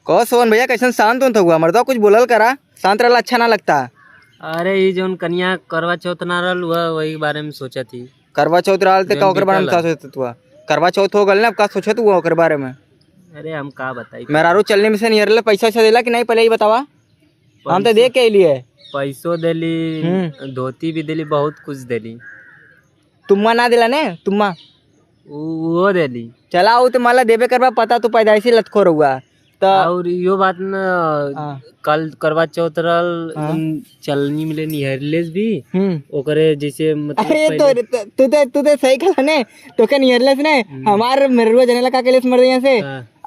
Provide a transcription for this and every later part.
कहो सोहन भैया कैसन शांत होता हुआ मर्दा कुछ बोलल करा, शांत रहला अच्छा ना लगता। अरे ये जोन कन्या करवा चौथ ना रहल हुआ वही बारे में सोचा थी। करवा चौथ रहल ते का ओकर बारे में का सोचत हुआ? करवा चौथ हो गल ना, अब का सोचत हुआ ओकर बारे में? अरे हम का बताई। मेहरारू चलने में से नियरले पैसा वैसा देला कि नहीं पहले ही बतावा। हम तो देख के लिए पैसों देली, धोती भी देली, बहुत कुछ देली। तुम्मा ना दिला ने तुम्मा वो देली। चला वो तो माला देवे करवा पता तो पैदाइशी लतखोर हुआ तो। और यो बात न कल करवा चौथ रहल चलनी मिले निहरलेस भी ओकरे जैसे मतलब। अरे तू तो सही कहा ने तो के नियरलेस ने हमार मेरुआ जने लगा के लेस मर दिया से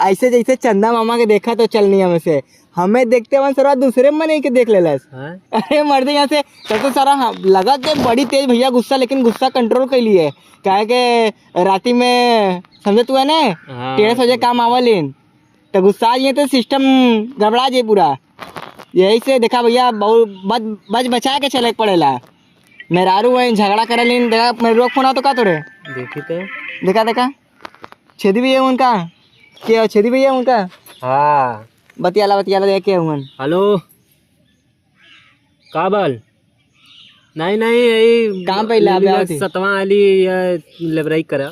ऐसे जैसे चंदा मामा के देखा तो चलनी में से हमें देखते वन सर दूसरे में नहीं के देख लेलस। अरे मर दिया से तो सारा लगा के बड़ी तेज भैया गुस्सा, लेकिन गुस्सा कंट्रोल कर लिए काहे के राती में समझे तू है ने 13 बजे काम आवलिन तो गुस्सा ये तो सिस्टम गड़बड़ा जाए पूरा। यही से देखा भैया बहुत बच बचा के चले पड़ेला। मेहरारू है झगड़ा करे लेन देखा मेरे फोन आ तो का तोरे देखी तो देखा छेदी भी है उनका, क्या छेदी भी है उनका? हाँ बतियाला देख के उमन। हेलो काबल नहीं यही काम पे ला सतवा वाली लेबराई करा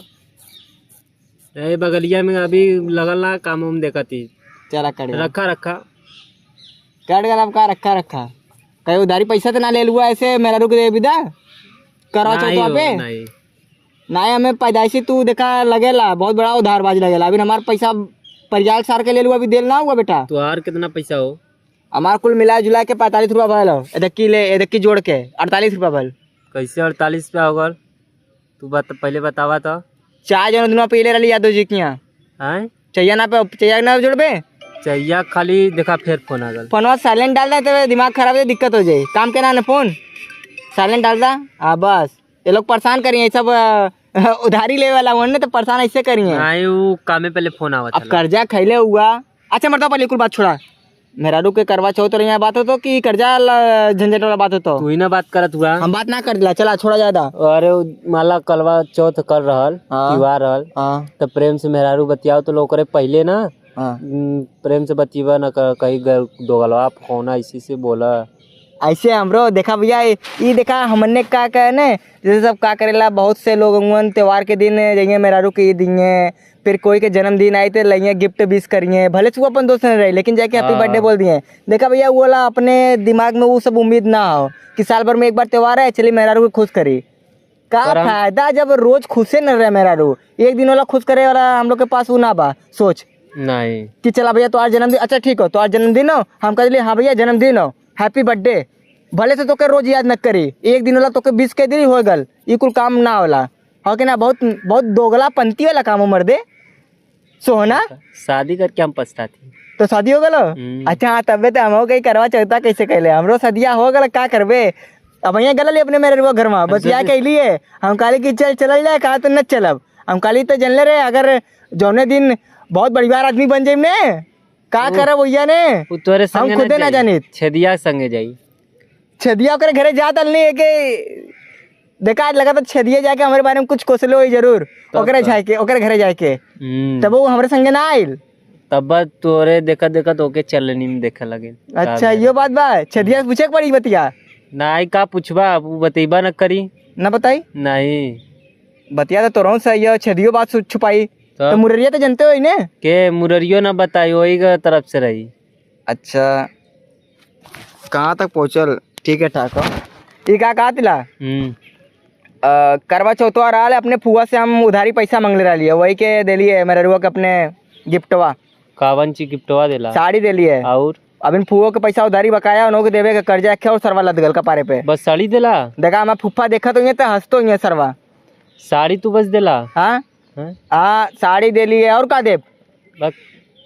ये बगलिया में अभी लगल ना काम उम देखा थी। चला कर रखा कट गया का रखा कहीं उधारी पैसा तो ना ले लुआ ऐसे मेरा रुक दे विदा करो चौथा पे नहीं हमें पैदाइशी तू देखा लगेला बहुत बड़ा उधारबाज लगेला। अभी हमारा पैसा परियाल सार के ले लुआ अभी देल ना हुआ बेटा। तो यार कितना पैसा हो? हमारा कुल मिला जुला के 45 रुपया भल एदक्की जोड़ के 48 रुपया भल। कैसे 48 रुपया होगा? तू बात पहले बतावा तो। चार जन दिन पहले रही यादव जी की चाहिए ना जोड़बे चाहिए खाली देखा फिर फोन आ गल। फोन साइलेंट डाल दे तो दिमाग खराब है दिक्कत हो जाए। काम के ना फोन साइलेंट डाल दा। हाँ बस ये लोग परेशान करिए सब उधारी ले वाला वन ने तो परेशान ऐसे करिए। नहीं वो काम में पहले फोन आवा था। अब कर्जा खैले हुआ। अच्छा मरता पहले कुल बात छोड़ा मेहरारू के करवा चौथ और यहाँ बात हो तो कि कर्जा झंझट वाला बात हो तो तू ही ना बात करत हुआ। हम बात ना कर दिला चला छोड़ा ज्यादा। अरे माला करवा चौथ कर रहल त्योहार रहल तो प्रेम से मेहरारू बतियाओ तो लोग पहले ना प्रेम से बतिया न कहीं दो गलवा फोन इसी से बोला ऐसे हमरो देखा भैया ये देखा हमने का कहने जैसे सब का करेला बहुत से लोग त्योहार के दिन जाइए मेहरारू के दिए फिर कोई के जन्मदिन आए थे लाइए गिफ्ट विश करिए भले से वो अपन दोस्त रहे लेकिन जाके हैप्पी बर्थडे बोल दिए। देखा भैया वो वाला अपने दिमाग में वो सब उम्मीद ना हो कि साल भर में एक बार त्योहार है चलिए मेहरारू को खुश करी। का फायदा जब रोज खुशे न रहे मेहरारू एक दिन वाला खुश करे वाला हम लोग के पास वो ना बा सोच नहीं कि चला भैया तो आज जन्मदिन। अच्छा ठीक हो तो आज जन्मदिन हो हम कह दिए हाँ भैया जन्मदिन हो हैप्पी बर्थडे भले से तो के रोज याद न करी एक दिन वाला तो के 20 के दिन हो गल ये कुल काम ना होला हो कि ना बहुत दोगला पंती वाला काम उमर दे सोना शादी करके हम पछताती तो शादी हो गलो। अच्छा हाँ तबे तो हम गई करवा चौथा कैसे कहले हमरो सदिया हो गल का करबे अब यहाँ गल अपने मेरे वो घर में बस या कह लिए हम काली की चल जाए कहा तो न चलब हम काली तो जनले रहे अगर जौने दिन बहुत बड़ीवार आदमी बन जाए ने का करे भैया ने हम खुदे ना जानी छेदिया संगे जाई छेदिया ओकरे घरे जा तल नहीं है कि देखा लगा तो छेदिया जाके हमारे बारे में कुछ कोसलो हो जरूर ओकरे जाके ओकरे घरे जाके तब वो हमारे संगे ना आइल तब तोरे देखा तो ओके चलनी में देखे लगे। अच्छा ये बात बा छेदिया पूछे पड़ी बतिया नहीं का पूछबा बतेबा न करी ना बताई नहीं बतिया तो तोरों सही है छेदियो बात छुपाई तो मुररिया तो जानते हो ने के मुररियो ना बताई वही का तरफ से रही। अच्छा कहाँ तक पहुँचल ठीक है ठाक हो ये का कहा तिला करवा चौथवा रहा अपने फुआ से हम उधारी पैसा मांगले रहा लिए वही के दे लिए मेरे रुआ के अपने गिफ्टवा कावन ची गिफ्टवा देला साड़ी दे लिए और अब इन फुओ के पैसा उधारी बकाया उन्होंने देवे के कर्जा रखे और सरवा लद गल कपारे पे बस साड़ी देला देखा मैं फुफ्फा देखा तो ये तो हंसतो ये सरवा साड़ी तू बस देला हाँ साड़ी दे लिए और का देव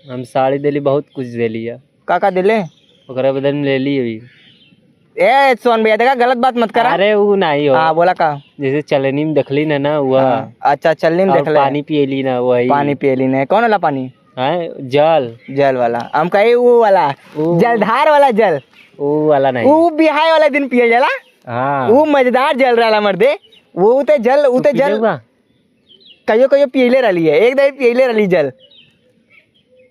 हम साड़ी देली बहुत कुछ दे लिया का दिले ओकरा बदल में ले ली अभी ए सोन भैया देखा गलत बात मत करा। अरे वो नहीं हो बोला का जैसे चलनी में देखली ना वह अच्छा चलनी में देख ले पानी पियली ना वही पानी पियली ना कौन वाला पानी जल वाला हम कहे वो वाला जलधार वाला जल वो वाला नहीं वो बिहाय वाला दिन पिए जाला वो मजेदार जल रहा मर्दे वो ते जल कहियो पियले रही है एक दही पियले रही जल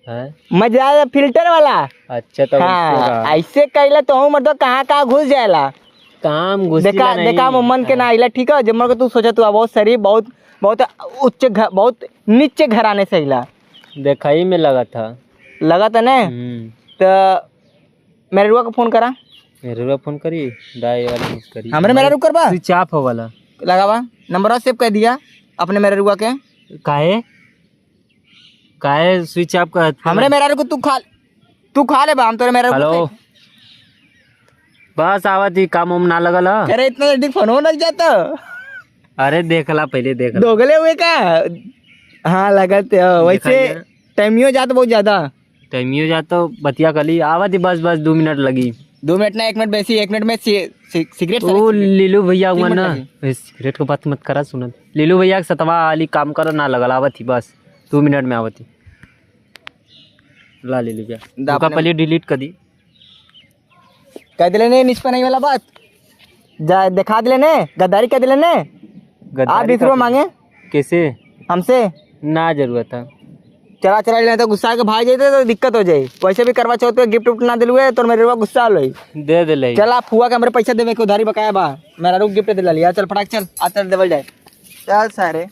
मजा आया फिल्टर वाला। अच्छा तो हाँ ऐसे कैला तो मतलब कहाँ कहाँ घुस जाएला काम घुस देखा देखा मन के ना आइला ठीक है जब को तू सोचा तू बहुत शरीफ बहुत बहुत उच्च बहुत नीचे घराने से आइला देखा ही में लगा था ना तो मेरे रुआ को फोन करा मेरे रुआ फोन करी दाई वाला करी हमरे मेरा रुक करबा स्विच ऑफ हो वाला लगावा नंबर सेव कर दिया अपने मेरे रुआ के काहे काहे स्विच ऑफ कर हमरे मेरा रुक तू खा ले बा हम तोरे मेरा हेलो बस आवत ही काम उम ना लगल अरे इतना जल्दी फोन हो लग जाता अरे देखला पहले देख दोगले हुए का हाँ लगत वैसे टाइमियो जाता बहुत ज्यादा टाइमियो जाता बतिया कली आवत ही बस 2 मिनट लगी 2 मिनट ना 1 मिनट बेसी 1 मिनट में सिगरेट ओ लीलू भैया हुआ ना सिगरेट को बात मत करा सुनत लीलू भैया के सतवा वाली काम कर ना लगल आवत ही बस 2 मिनट में आवत ही ला लीलू भैया का पहले डिलीट कर दी कह दिले ने निष्पा नहीं वाला बात जा दिखा दिले ने गद्दारी कर दिले ने आप 20 रुपये मांगे कैसे हमसे ना जरूरत था चला लेने तो गुस्सा के भाग जाते तो दिक्कत हो जाए वैसे भी करवा चौथ पे गिफ्ट उफ्ट ना दिलुए तो मेरे रुआ गुस्सा लो दे दे चला फुआ के मेरे पैसा देवे के उधारी बकाया बा मेरा रुक गिफ्ट दिला लिया चल फटाक चल आ चल देवल जाए चल सारे